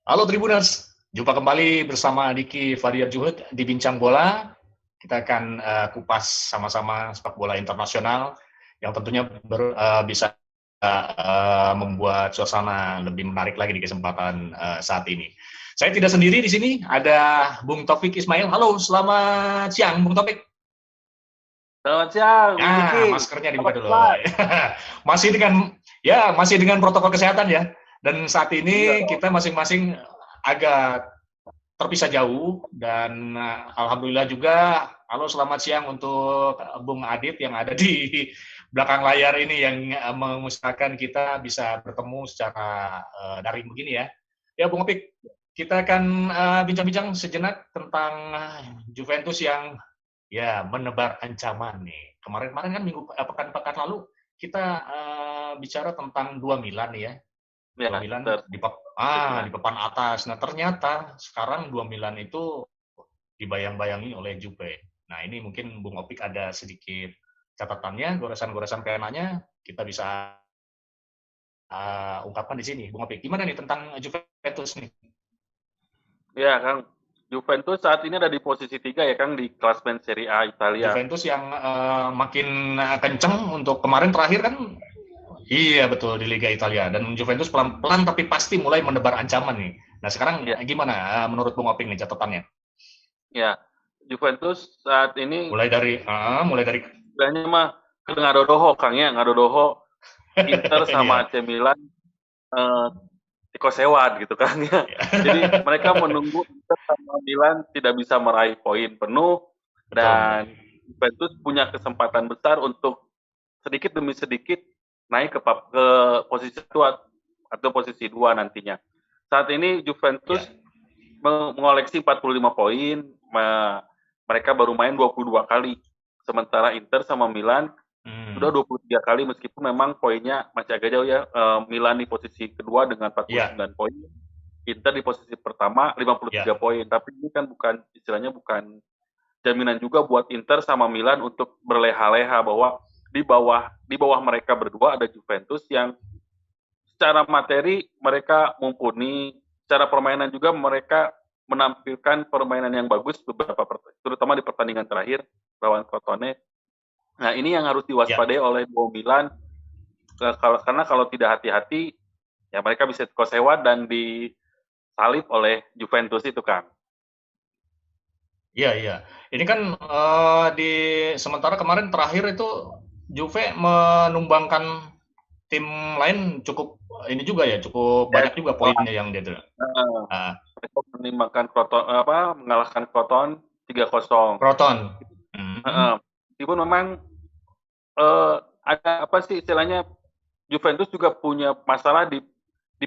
Halo Tribuners, jumpa kembali bersama Diki Faryad Juhud di Bincang Bola. Kita akan kupas sama-sama sepak bola internasional yang tentunya bisa membuat suasana lebih menarik lagi di kesempatan saat ini. Saya tidak sendiri di sini, ada Bung Taufik Ismail. Halo, selamat siang Bung Taufik. Selamat siang, Bung Ya, Diki. maskernya Apa dibuka dulu. kabar? Masih dengan protokol kesehatan ya. Dan saat Iya ini dong. kita masing-masing agak terpisah jauh dan alhamdulillah juga halo selamat siang untuk Bung Adit yang ada di belakang layar ini yang mengusahakan kita bisa bertemu secara daring begini ya. Ya Bung Opik, kita akan bincang-bincang sejenak tentang Juventus yang ya menebar ancaman nih. Kemarin-kemarin kan pekan-pekan lalu kita bicara tentang dua Milan ya, dua Ya, Milan ter di Milan. papan atas. Nah, ternyata sekarang dua Milan itu dibayang-bayangi oleh Juve. Nah, ini mungkin Bung Opik ada sedikit catatannya, goresan-goresan penanya, kita bisa ungkapkan di sini. Bung Opik, gimana nih tentang Juventus nih? Ya, Kang. Juventus saat ini ada di posisi 3 ya, Kang, di klasemen Serie A Italia. Juventus yang makin kenceng untuk kemarin terakhir kan. Iya betul di Liga Italia dan Juventus pelan-pelan tapi pasti mulai menebar ancaman nih. Nah sekarang Ya, gimana menurut Bung Opik nih catatannya? ya. Juventus saat ini Mulai dari istilahnya mah ngadodoho, Kang ya, ngadodoho Inter sama iya. AC Milan eh, tikosewad gitu kan ya. Jadi mereka menunggu Inter sama Milan tidak bisa meraih poin penuh Betul betul. dan Juventus punya kesempatan besar untuk sedikit demi sedikit naik ke posisi 1 atau posisi 2 nantinya. Saat ini Ya. Juventus mengoleksi 45 poin, mereka baru main 22 kali. Sementara Inter sama Milan sudah Hmm. 23 kali meskipun memang poinnya masih agak jauh ya. Milan di posisi kedua dengan Ya. 49 poin, Inter di posisi pertama 53 Ya. poin. Tapi ini kan bukan istilahnya bukan jaminan juga buat Inter sama Milan untuk berleha-leha bahwa di bawah mereka berdua ada Juventus yang secara materi mereka mumpuni, secara permainan juga mereka menampilkan permainan yang bagus terutama di pertandingan terakhir lawan Crotone. Nah, ini yang harus Ya. diwaspadai oleh Milan karena kalau tidak hati-hati ya mereka bisa kecewa dan disalib oleh Juventus itu kan. Iya, iya. Ini kan di sementara kemarin terakhir itu Juve menumbangkan tim lain cukup ini juga ya, cukup Ya, banyak juga poinnya yang dia tuh. Ah, mereka mengalahkan Croton 3-0. Proton. Hmm. Meskipun memang ada apa sih istilahnya Juventus juga punya masalah di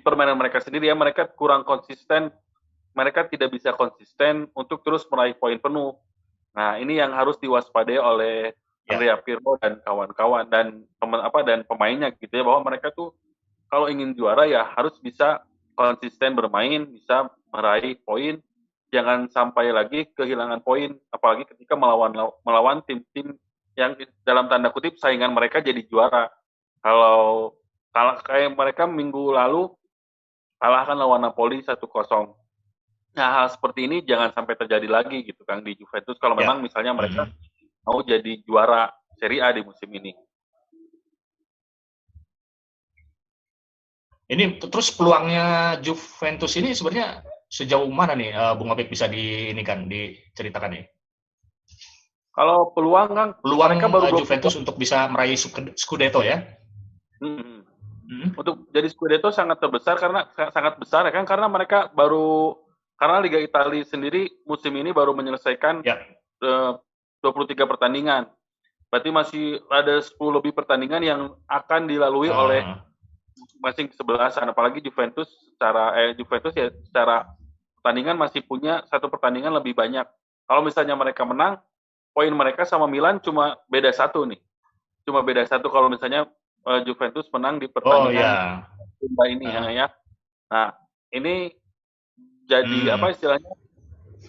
permainan mereka sendiri ya, mereka kurang konsisten, mereka tidak bisa konsisten untuk terus meraih poin penuh. Nah, ini yang harus diwaspadai oleh Ya. Andrea Pirlo dan kawan-kawan dan dan pemainnya gitu ya, bahwa mereka tuh kalau ingin juara ya harus bisa konsisten bermain, bisa meraih poin, jangan sampai lagi kehilangan poin, apalagi ketika melawan tim-tim yang dalam tanda kutip saingan mereka jadi juara. Kalau kalah kayak mereka minggu lalu kalahkan lawan Napoli 1-0. Nah, hal seperti ini jangan sampai terjadi lagi gitu kan di Juventus kalau Ya. memang misalnya mereka Mhm. mau jadi juara Serie A di musim ini. Ini terus peluangnya Juventus ini sebenarnya sejauh mana nih, Bung Apik bisa ini kan diceritakan nih? Kalau peluang kan Peluang mereka baru 22. Juventus untuk bisa meraih Scudetto ya? Hmm. Mhm. Untuk jadi Scudetto sangat terbesar karena sangat besar ya kan karena Liga Italia sendiri musim ini baru menyelesaikan Ya. 23 pertandingan. Berarti masih ada 10 lebih pertandingan yang akan dilalui oleh Heeh. masing kesebelasan. Apalagi Juventus ya secara pertandingan masih punya satu pertandingan lebih banyak. Kalau misalnya mereka menang, poin mereka sama Milan cuma beda satu nih. Cuma beda satu kalau misalnya Juventus menang di Oh pertandingan ya. tunda ini Heeh. ya. Nah, ini jadi Hmm. apa istilahnya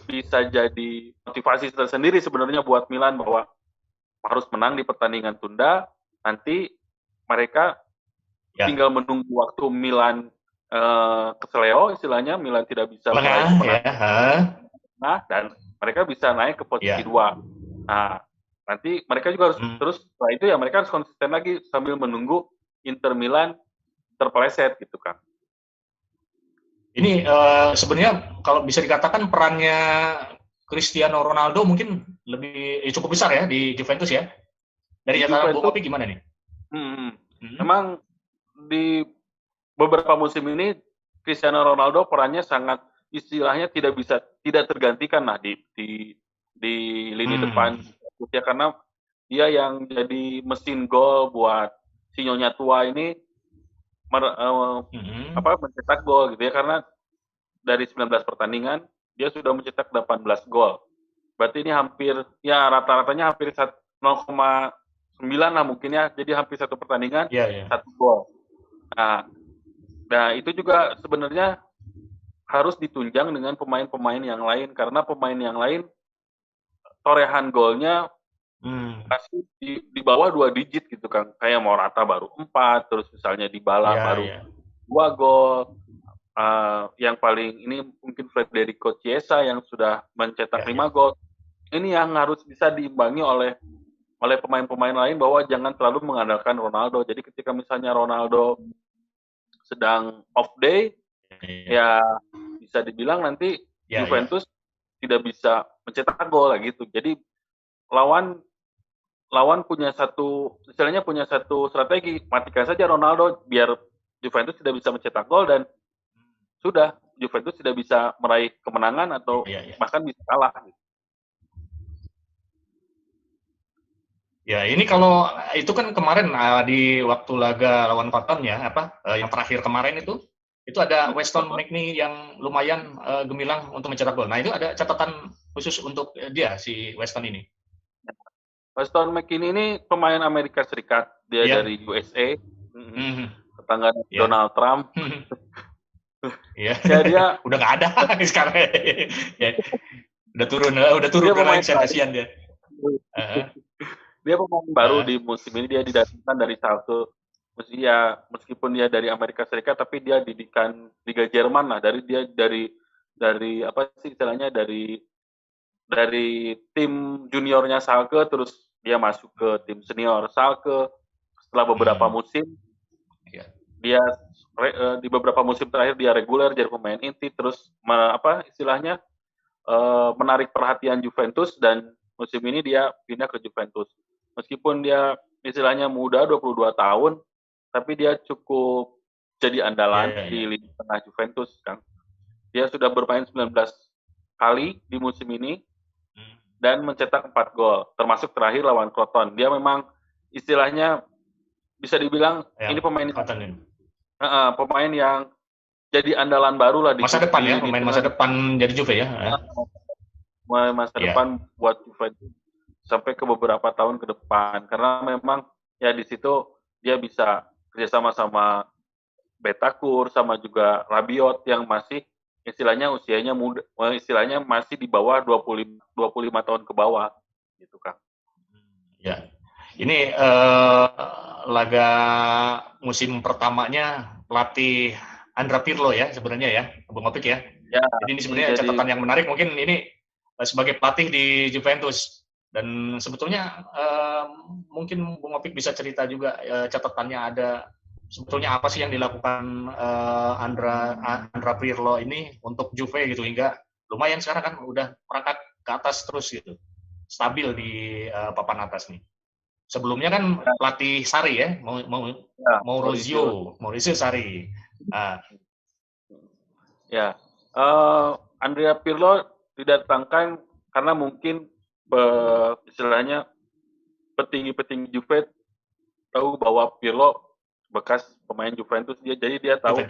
bisa jadi motivasi tersendiri sebenarnya buat Milan bahwa harus menang di pertandingan tunda. Nanti mereka Ya. tinggal menunggu waktu Milan keseleo istilahnya, Milan tidak bisa meraih Lengah ya. kemenangan, dan mereka bisa naik ke posisi Ya. 2. Nah, nanti mereka juga harus Hmm. terus setelah itu ya mereka harus konsisten lagi sambil menunggu Inter Milan terpeleset gitu kan. Ini sebenarnya kalau bisa dikatakan perannya Cristiano Ronaldo mungkin lebih cukup besar ya di Juventus ya. Dari Di catatan Bung Juventus, Opi gimana nih? Hmm. memang di beberapa musim ini Cristiano Ronaldo perannya sangat istilahnya tidak tergantikan lah di lini depan ya, karena dia yang jadi mesin gol buat si Nyonya Tua ini mencetak gol gitu ya, karena dari 19 pertandingan dia sudah mencetak 18 gol. Berarti ini hampir ya rata-ratanya hampir 0,9 lah mungkin ya. Jadi hampir satu pertandingan satu gol. Nah, itu juga sebenarnya harus ditunjang dengan pemain-pemain yang lain, karena pemain yang lain torehan golnya pasti di bawah 2 digit gitu kan. Kayak Morata baru 4, terus misalnya Dybala baru 2 gol. Yang paling ini mungkin Federico Chiesa yang sudah mencetak 5 gol. Ini yang harus bisa diimbangi oleh pemain-pemain lain, bahwa jangan terlalu mengandalkan Ronaldo. Jadi ketika misalnya Ronaldo sedang off day, ya bisa dibilang nanti Juventus tidak bisa mencetak gol gitu. Jadi lawan punya satu strategi, matikan saja Ronaldo biar Juventus tidak bisa mencetak gol, dan sudah Juventus tidak bisa meraih kemenangan atau bahkan bisa kalah. Ya, ini kalau itu kan kemarin di waktu laga lawan Tottenham ya, yang terakhir kemarin itu ada Weston McKennie yang lumayan gemilang untuk mencetak gol. Nah, itu ada catatan khusus untuk dia si Weston ini. Weston McKennie ini pemain Amerika Serikat, dia dari USA, tetangga Donald Trump. Ya, dia udah nggak ada sekarang. Ya, udah turun pemain kasihan dia. Dia pemain baru di musim ini, dia didatangkan dari Schalke. Meskipun dia dari Amerika Serikat, tapi dia didikan Liga Jerman lah. Dari apa sih istilahnya, dari tim juniornya Schalke, terus dia masuk ke tim senior Schalke. Setelah beberapa musim, dia di beberapa musim terakhir dia reguler jadi pemain inti, terus istilahnya menarik perhatian Juventus, dan musim ini dia pindah ke Juventus. Meskipun dia istilahnya muda, 22 tahun, tapi dia cukup jadi andalan di lini tengah Juventus kan. Dia sudah bermain 19 kali di musim ini dan mencetak 4 gol, termasuk terakhir lawan Crotone. Dia memang istilahnya bisa dibilang ini pemain yang jadi andalan baru lah di masa depan ya, pemain masa depan jadi Juve ya. Masa depan buat Juventus sampai ke beberapa tahun ke depan, karena memang ya di situ dia bisa kerjasama sama Bentancur sama juga Rabiot yang masih istilahnya usianya muda, istilahnya masih di bawah 25 tahun ke bawah gitu kan. Ya. Ini laga musim pertamanya pelatih Andrea Pirlo ya sebenarnya ya, Bung Opik ya. Jadi ini sebenarnya catatan yang menarik, mungkin ini sebagai pelatih di Juventus, dan sebetulnya mungkin Bung Opik bisa cerita juga catatannya ada sebetulnya apa sih yang dilakukan Andrea Pirlo ini untuk Juve gitu, hingga lumayan sekarang kan udah merangkak ke atas terus gitu, stabil di papan atas nih. Sebelumnya kan pelatih Sarri ya, Maurizio Sarri. Ya, Andrea Pirlo didatangkan karena mungkin istilahnya petinggi Juve tahu bahwa Pirlo bekas pemain Juventus, jadi dia tahu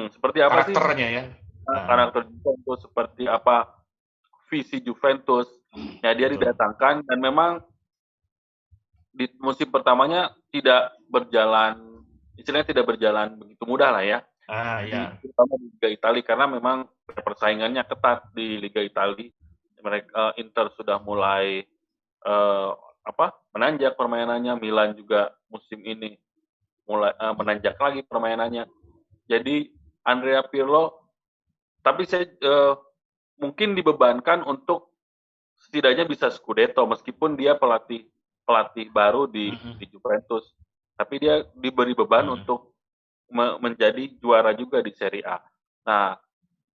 seperti apa karakternya ya, karakter Juventus, seperti apa visi Juventus. Ya, dia didatangkan, dan memang di musim pertamanya tidak berjalan begitu mudah lah ya. Terutama di Liga Italia, karena memang persaingannya ketat di Liga Italia. Mereka Inter sudah mulai menanjak permainannya, Milan juga musim ini mulai menanjak lagi permainannya. Jadi Andrea Pirlo, tapi saya mungkin dibebankan untuk setidaknya bisa Scudetto meskipun dia pelatih baru di Juventus. Tapi dia diberi beban untuk menjadi juara juga di Serie A. Nah,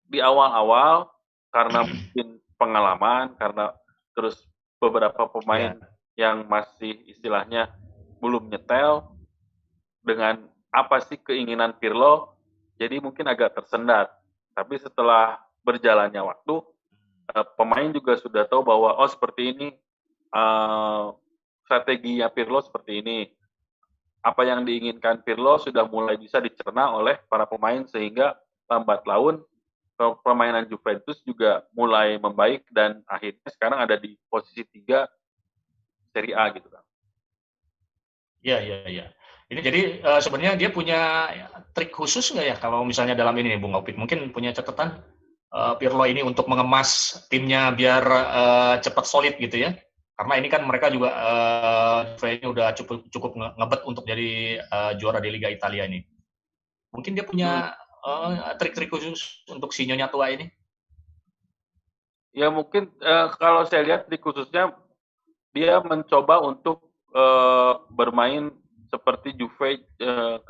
di awal-awal karena mungkin pengalaman, karena terus beberapa pemain yang masih istilahnya belum nyetel dengan apa sih keinginan Pirlo, jadi mungkin agak tersendat. Tapi setelah berjalannya waktu, pemain juga sudah tahu bahwa oh seperti ini strateginya Pirlo seperti ini. Apa yang diinginkan Pirlo sudah mulai bisa dicerna oleh para pemain sehingga lambat laun permainan Juventus juga mulai membaik dan akhirnya sekarang ada di posisi 3 Serie A gitu kan. Iya, iya, iya. Ini jadi sebenarnya dia punya trik khusus nggak ya kalau misalnya dalam ini nih Bung Opik, mungkin punya catatan Pirlo ini untuk mengemas timnya biar cepat solid gitu ya? Karena ini kan mereka juga Juve ini udah cukup ngebet untuk jadi juara di Liga Italia ini. Mungkin dia punya trik-trik khusus untuk si Nyonya tua ini? Ya mungkin kalau saya lihat di khususnya dia mencoba untuk bermain seperti Juve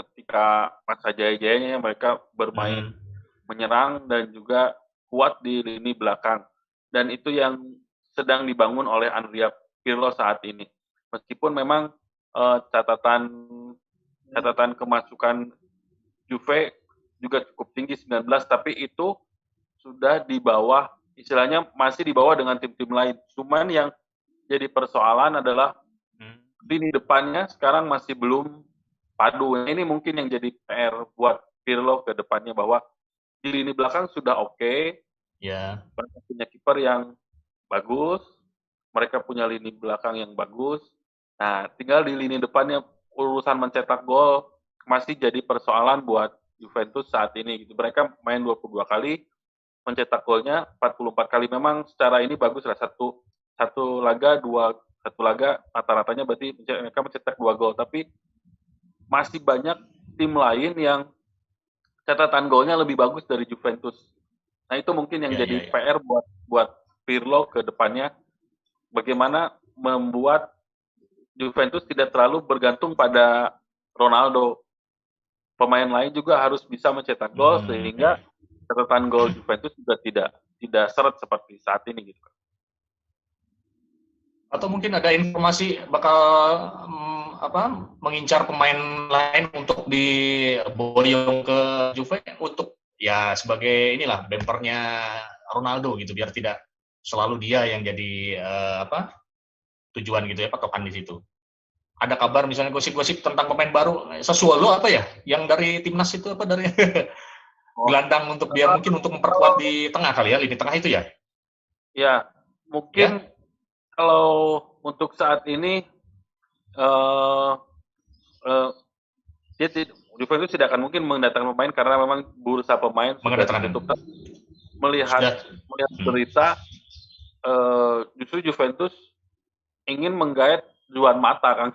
ketika masa jaya-jayanya mereka bermain menyerang dan juga kuat di lini belakang. Dan itu yang sedang dibangun oleh Andrea Pirlo saat ini. Meskipun memang catatan kemasukan Juve juga cukup tinggi 19, tapi itu sudah di bawah, istilahnya masih di bawah dengan tim-tim lain. Cuman yang jadi persoalan adalah lini depannya sekarang masih belum padu. Ini mungkin yang jadi PR buat Pirlo ke depannya bahwa di lini belakang sudah oke. Ya. Mereka punya kiper yang bagus, mereka punya lini belakang yang bagus. Nah, tinggal di lini depannya urusan mencetak gol masih jadi persoalan buat Juventus saat ini gitu. Mereka main 22 kali, mencetak golnya 44 kali. Memang secara ini bagus lah, satu laga rata-ratanya berarti mereka mencetak 2 gol, tapi masih banyak tim lain yang catatan golnya lebih bagus dari Juventus. Nah, itu mungkin yang jadi PR buat Pirlo ke depannya, bagaimana membuat Juventus tidak terlalu bergantung pada Ronaldo. Pemain lain juga harus bisa mencetak gol sehingga catatan gol Juventus juga tidak seret seperti saat ini gitu. Atau mungkin ada informasi bakal mengincar pemain lain untuk diboyong ke Juve untuk ya sebagai inilah bempernya Ronaldo gitu, biar tidak selalu dia yang jadi tujuan gitu ya, patokan di situ. Ada kabar misalnya gosip-gosip tentang pemain baru, Sassuolo apa ya, yang dari timnas itu apa dari gelandang untuk biar mungkin untuk memperkuat di tengah kali ya, lini tengah itu ya? Ya, mungkin kalau untuk saat ini Juventus tidak akan mungkin mendatangkan pemain karena memang bursa pemain sudah ditutup. Melihat berita, justru Juventus ingin menggait Juan Mata kan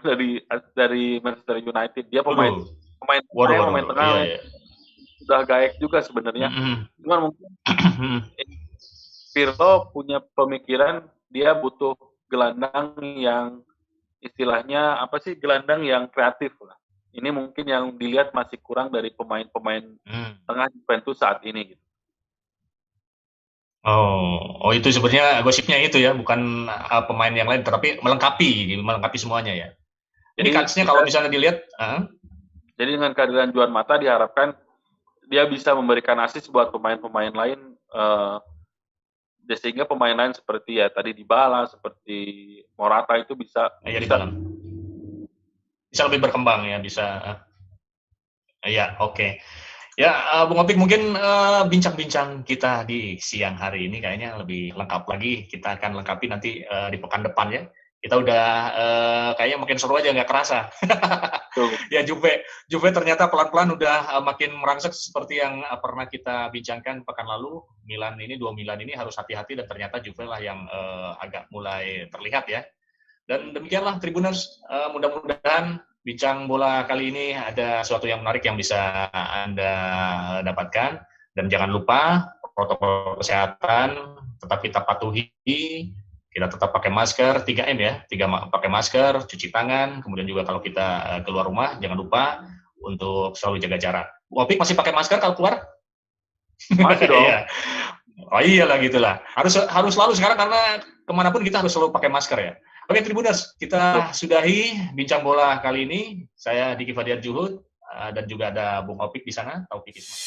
dari Manchester United. Dia pemain tengah sudah gaek juga sebenarnya. Cuman mungkin Pirlo punya pemikiran dia butuh gelandang yang istilahnya apa sih, gelandang yang kreatif lah. Ini mungkin yang dilihat masih kurang dari pemain-pemain tengah Juventus saat ini gitu. Oh itu sebenarnya gosipnya itu ya, bukan pemain yang lain, tetapi melengkapi semuanya ya. Jadi kansnya kalau misalnya dilihat, jadi dengan kehadiran Juan Mata diharapkan dia bisa memberikan assist buat pemain-pemain lain, sehingga pemain lain seperti ya tadi Dybala, seperti Morata itu bisa lebih berkembang ya, bisa. Ya, oke. Ya, Bung Opik, mungkin bincang-bincang kita di siang hari ini kayaknya lebih lengkap lagi. Kita akan lengkapi nanti di pekan depan ya. Kita udah kayaknya makin seru aja, nggak kerasa. Ya, Juve ternyata pelan-pelan udah makin merangsek seperti yang pernah kita bincangkan pekan lalu. Dua Milan ini harus hati-hati, dan ternyata Juve lah yang agak mulai terlihat ya. Dan demikianlah Tribuners, mudah-mudahan bincang bola kali ini ada sesuatu yang menarik yang bisa Anda dapatkan. Dan jangan lupa protokol kesehatan tetap kita patuhi. Kita tetap pakai masker, 3M ya, pakai masker, cuci tangan, kemudian juga kalau kita keluar rumah, jangan lupa untuk selalu jaga jarak. Opik masih pakai masker kalau keluar? Masih dong. Iya. Oh iyalah gitulah. Harus selalu sekarang karena kemanapun kita harus selalu pakai masker ya. Oke Tribuners, kita sudahi bincang bola kali ini. Saya Diki Fadiar Juhud dan juga ada Bung Opik di sana, Taufik Ismail.